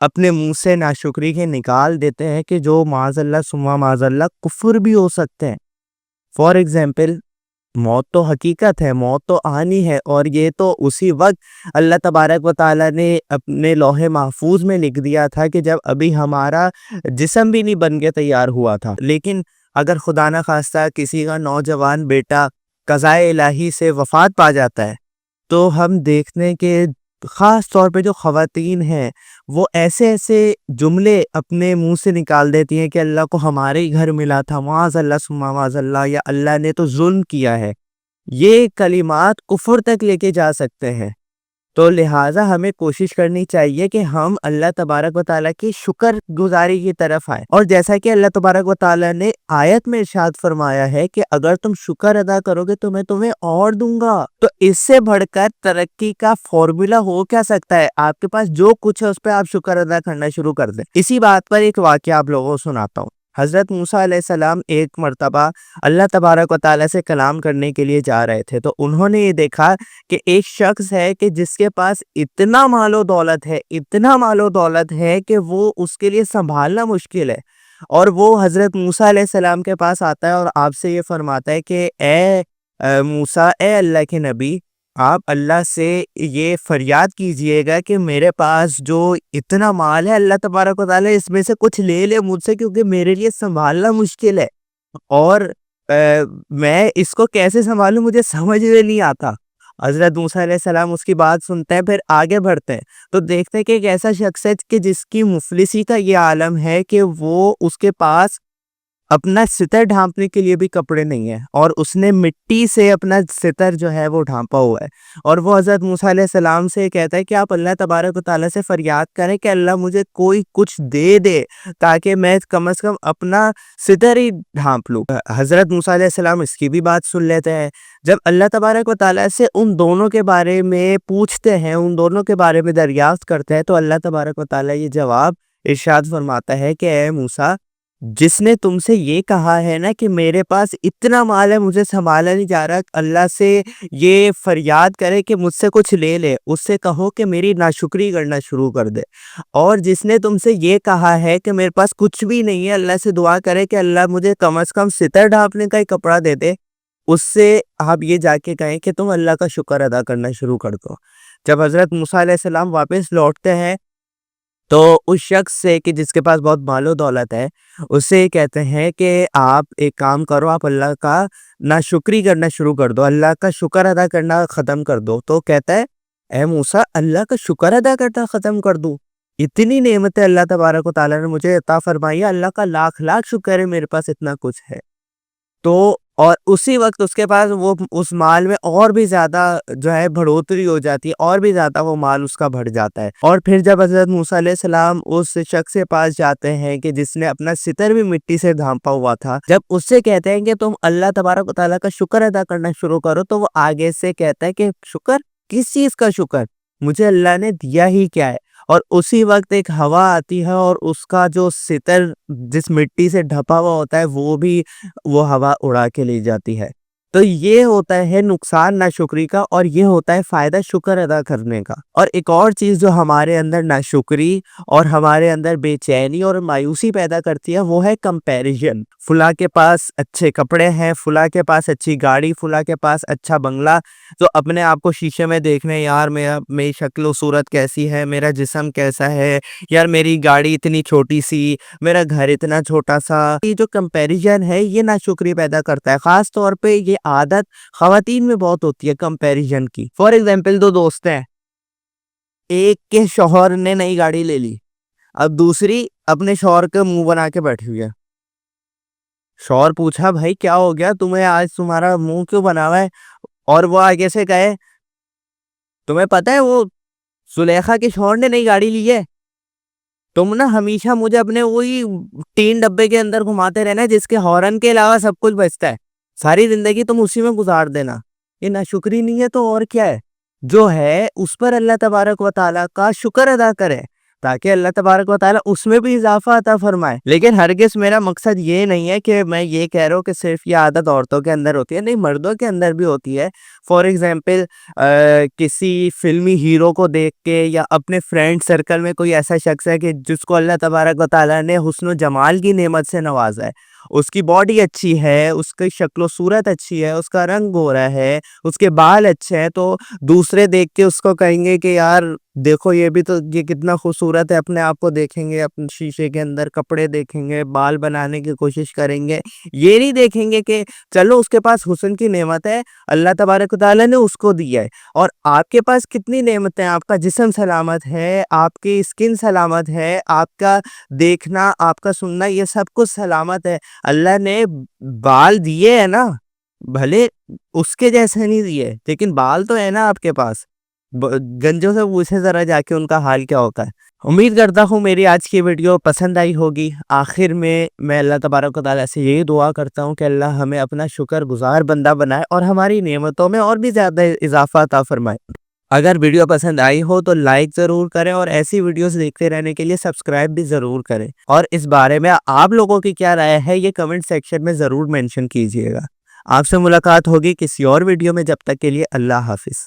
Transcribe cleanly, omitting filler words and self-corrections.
اپنے منہ سے ناشکری کے نکال دیتے ہیں کہ جو معاذ اللہ ثم معاذ اللہ کفر بھی ہو سکتے ہیں۔ فار ایگزامپل، موت تو حقیقت ہے، موت تو آنی ہے، اور یہ تو اسی وقت اللہ تبارک و تعالیٰ نے اپنے لوح محفوظ میں لکھ دیا تھا کہ جب ابھی ہمارا جسم بھی نہیں بن کے تیار ہوا تھا۔ لیکن اگر خدا نہ خواستہ کسی کا نوجوان بیٹا قضائے الہی سے وفات پا جاتا ہے تو ہم دیکھتے ہیں کہ خاص طور پہ جو خواتین ہیں وہ ایسے ایسے جملے اپنے منہ سے نکال دیتی ہیں کہ اللہ کو ہمارے ہی گھر ملا تھا، معاذ اللہ ثم معاذ اللہ، یا اللہ نے تو ظلم کیا ہے۔ یہ کلمات کفر تک لے کے جا سکتے ہیں۔ تو لہٰذا ہمیں کوشش کرنی چاہیے کہ ہم اللہ تبارک و تعالیٰ کی شکر گزاری کی طرف آئیں، اور جیسا کہ اللہ تبارک و تعالیٰ نے آیت میں ارشاد فرمایا ہے کہ اگر تم شکر ادا کرو گے تو میں تمہیں اور دوں گا۔ تو اس سے بڑھ کر ترقی کا فارمولا ہو کیا سکتا ہے؟ آپ کے پاس جو کچھ ہے اس پہ آپ شکر ادا کرنا شروع کر دیں۔ اسی بات پر ایک واقعہ آپ لوگوں کو سناتا ہوں۔ حضرت موسیٰ علیہ السلام ایک مرتبہ اللہ تبارک و تعالیٰ سے کلام کرنے کے لیے جا رہے تھے، تو انہوں نے یہ دیکھا کہ ایک شخص ہے کہ جس کے پاس اتنا مال و دولت ہے، اتنا مال و دولت ہے کہ وہ اس کے لیے سنبھالنا مشکل ہے، اور وہ حضرت موسیٰ علیہ السلام کے پاس آتا ہے اور آپ سے یہ فرماتا ہے کہ اے موسیٰ، اے اللہ کے نبی، آپ اللہ سے یہ فریاد کیجئے گا کہ میرے پاس جو اتنا مال ہے اللہ تبارک و تعالیٰ اس میں سے کچھ لے لے مجھ سے، کیونکہ میرے لیے سنبھالنا مشکل ہے، اور میں اس کو کیسے سنبھالوں مجھے سمجھ میں نہیں آتا۔ حضرت موسیٰ علیہ السلام اس کی بات سنتے ہیں، پھر آگے بڑھتے ہیں تو دیکھتے ہیں کہ ایک ایسا شخص ہے کہ جس کی مفلسی کا یہ عالم ہے کہ وہ اس کے پاس اپنا ستر ڈھانپنے کے لیے بھی کپڑے نہیں ہیں، اور اس نے مٹی سے اپنا ستر جو ہے وہ ڈھانپا ہوا ہے، اور وہ حضرت موسیٰ علیہ السلام سے کہتا ہے کہ آپ اللہ تبارک و تعالیٰ سے فریاد کریں کہ اللہ مجھے کوئی کچھ دے دے تاکہ میں کم از کم اپنا ستر ہی ڈھانپ لوں۔ حضرت موسیٰ علیہ السلام اس کی بھی بات سن لیتے ہیں۔ جب اللہ تبارک و تعالیٰ سے ان دونوں کے بارے میں پوچھتے ہیں، ان دونوں کے بارے میں دریافت کرتے ہیں، تو اللہ تبارک و تعالیٰ یہ جواب ارشاد فرماتا ہے کہ اے موسیٰ، جس نے تم سے یہ کہا ہے نا کہ میرے پاس اتنا مال ہے مجھے سنبھالا نہیں جا رہا، اللہ سے یہ فریاد کرے کہ مجھ سے کچھ لے لے، اس سے کہو کہ میری ناشکری کرنا شروع کر دے۔ اور جس نے تم سے یہ کہا ہے کہ میرے پاس کچھ بھی نہیں ہے، اللہ سے دعا کرے کہ اللہ مجھے کم از کم ستر ڈھانپنے کا ہی کپڑا دے دے، اس سے آپ یہ جا کے کہیں کہ تم اللہ کا شکر ادا کرنا شروع کر دو۔ جب حضرت موسیٰ علیہ السلام واپس لوٹتے ہیں تو اس شخص سے کہ جس کے پاس بہت مال و دولت ہے، اس سے یہ کہتے ہیں کہ آپ ایک کام کرو، آپ اللہ کا ناشکری کرنا شروع کر دو، اللہ کا شکر ادا کرنا ختم کر دو۔ تو کہتا ہے اے موسیٰ، اللہ کا شکر ادا کرنا ختم کر دوں؟ اتنی نعمتیں اللہ تبارک و تعالیٰ نے مجھے عطا فرمائی ہے، اللہ کا لاکھ لاکھ شکر ہے میرے پاس اتنا کچھ ہے۔ تو اور اسی وقت اس کے پاس وہ اس مال میں اور بھی زیادہ جو ہے بڑھوتری ہو جاتی ہے، اور بھی زیادہ وہ مال اس کا بڑھ جاتا ہے۔ اور پھر جب حضرت موسیٰ علیہ السلام اس شخص کے پاس جاتے ہیں کہ جس نے اپنا ستر بھی مٹی سے ڈھانپا ہوا تھا، جب اس سے کہتے ہیں کہ تم اللہ تبارک و تعالیٰ کا شکر ادا کرنا شروع کرو، تو وہ آگے سے کہتا ہے کہ شکر؟ کس چیز کا شکر؟ مجھے اللہ نے دیا ہی کیا ہے؟ اور اسی وقت ایک ہوا آتی ہے اور اس کا جو ستر جس مٹی سے ڈھپا ہوا ہوتا ہے وہ بھی وہ ہوا اڑا کے لے جاتی ہے۔ تو یہ ہوتا ہے نقصان ناشکری کا، اور یہ ہوتا ہے فائدہ شکر ادا کرنے کا۔ اور ایک اور چیز جو ہمارے اندر ناشکری اور ہمارے اندر بے چینی اور مایوسی پیدا کرتی ہے وہ ہے کمپیریزن۔ فلاں کے پاس اچھے کپڑے ہیں، فلاں کے پاس اچھی گاڑی، فلاں کے پاس اچھا بنگلہ، تو اپنے آپ کو شیشے میں دیکھنے، یار میری شکل و صورت کیسی ہے، میرا جسم کیسا ہے، یار میری گاڑی اتنی چھوٹی سی، میرا گھر اتنا چھوٹا سا۔ یہ جو کمپیریزن ہے یہ ناشکری پیدا کرتا ہے، خاص طور پہ یہ عادت خواتین میں بہت ہوتی ہے کمپیریزن کی۔ فار ایگزامپل، دو دوست ہیں، ایک کے شوہر نے نئی گاڑی لے لی، اب دوسری اپنے شوہر کے منہ بنا کے بیٹھی ہوئی ہے۔ شوہر پوچھا بھائی کیا ہو گیا تمہیں، آج تمہارا منہ کیوں بنا ہوا ہے؟ اور وہ آگے سے کہے تمہیں پتہ ہے وہ زلیخا کے شوہر نے نئی گاڑی لی ہے، تم نا ہمیشہ مجھے اپنے وہی تین ڈبے کے اندر گھماتے رہنا جس کے ہارن کے علاوہ سب کچھ بچتا ہے، ساری زندگی تم اسی میں گزار دینا۔ یہ ناشکری نہیں ہے تو اور کیا ہے؟ جو ہے اس پر اللہ تبارک و تعالیٰ کا شکر ادا کرے۔ تاکہ اللہ تبارک و تعالیٰ اس میں بھی اضافہ عطا فرمائے. لیکن ہرگز میرا مقصد یہ نہیں ہے کہ میں یہ کہہ رہا ہوں کہ صرف یہ عادت عورتوں کے اندر ہوتی ہے. نہیں، مردوں کے اندر بھی ہوتی ہے. فار ایگزامپل کسی فلمی ہیرو کو دیکھ کے یا اپنے فرینڈ سرکل میں کوئی ایسا شخص ہے کہ جس کو اللہ تبارک و تعالیٰ نے حسن و جمال کی نعمت سے نوازا ہے، اس کی باڈی اچھی ہے، اس کی شکل و صورت اچھی ہے، اس کا رنگ گورا ہے، اس کے بال اچھے ہیں، تو دوسرے دیکھ کے اس کو کہیں گے کہ یار دیکھو یہ بھی تو، یہ کتنا خوبصورت ہے. اپنے آپ کو دیکھیں گے، اپنے شیشے کے اندر کپڑے دیکھیں گے، بال بنانے کی کوشش کریں گے. یہ نہیں دیکھیں گے کہ چلو اس کے پاس حسن کی نعمت ہے، اللہ تبارک و تعالیٰ نے اس کو دیا ہے. اور آپ کے پاس کتنی نعمتیں ہیں، آپ کا جسم سلامت ہے، آپ کی اسکن سلامت ہے، آپ کا دیکھنا، آپ کا سننا، یہ سب کچھ سلامت ہے. اللہ نے بال دیے ہیں نا، بھلے اس کے جیسے نہیں دیے، لیکن بال تو ہے نا آپ کے پاس. گنجوں سے پوچھیں ذرا جا کے ان کا حال کیا ہوتا ہے. امید کرتا ہوں میری آج کی ویڈیو پسند آئی ہوگی. آخر میں اللہ تبارک و تعالیٰ سے یہی دعا کرتا ہوں کہ اللہ ہمیں اپنا شکر گزار بندہ بنائے اور ہماری نعمتوں میں اور بھی زیادہ اضافہ عطا فرمائے. اگر ویڈیو پسند آئی ہو تو لائک ضرور کریں، اور ایسی ویڈیوز دیکھتے رہنے کے لیے سبسکرائب بھی ضرور کریں. اور اس بارے میں آپ لوگوں کی کیا رائے ہے یہ کمنٹ سیکشن میں ضرور مینشن کیجئے گا. آپ سے ملاقات ہوگی کسی اور ویڈیو میں. جب تک کے لیے اللہ حافظ.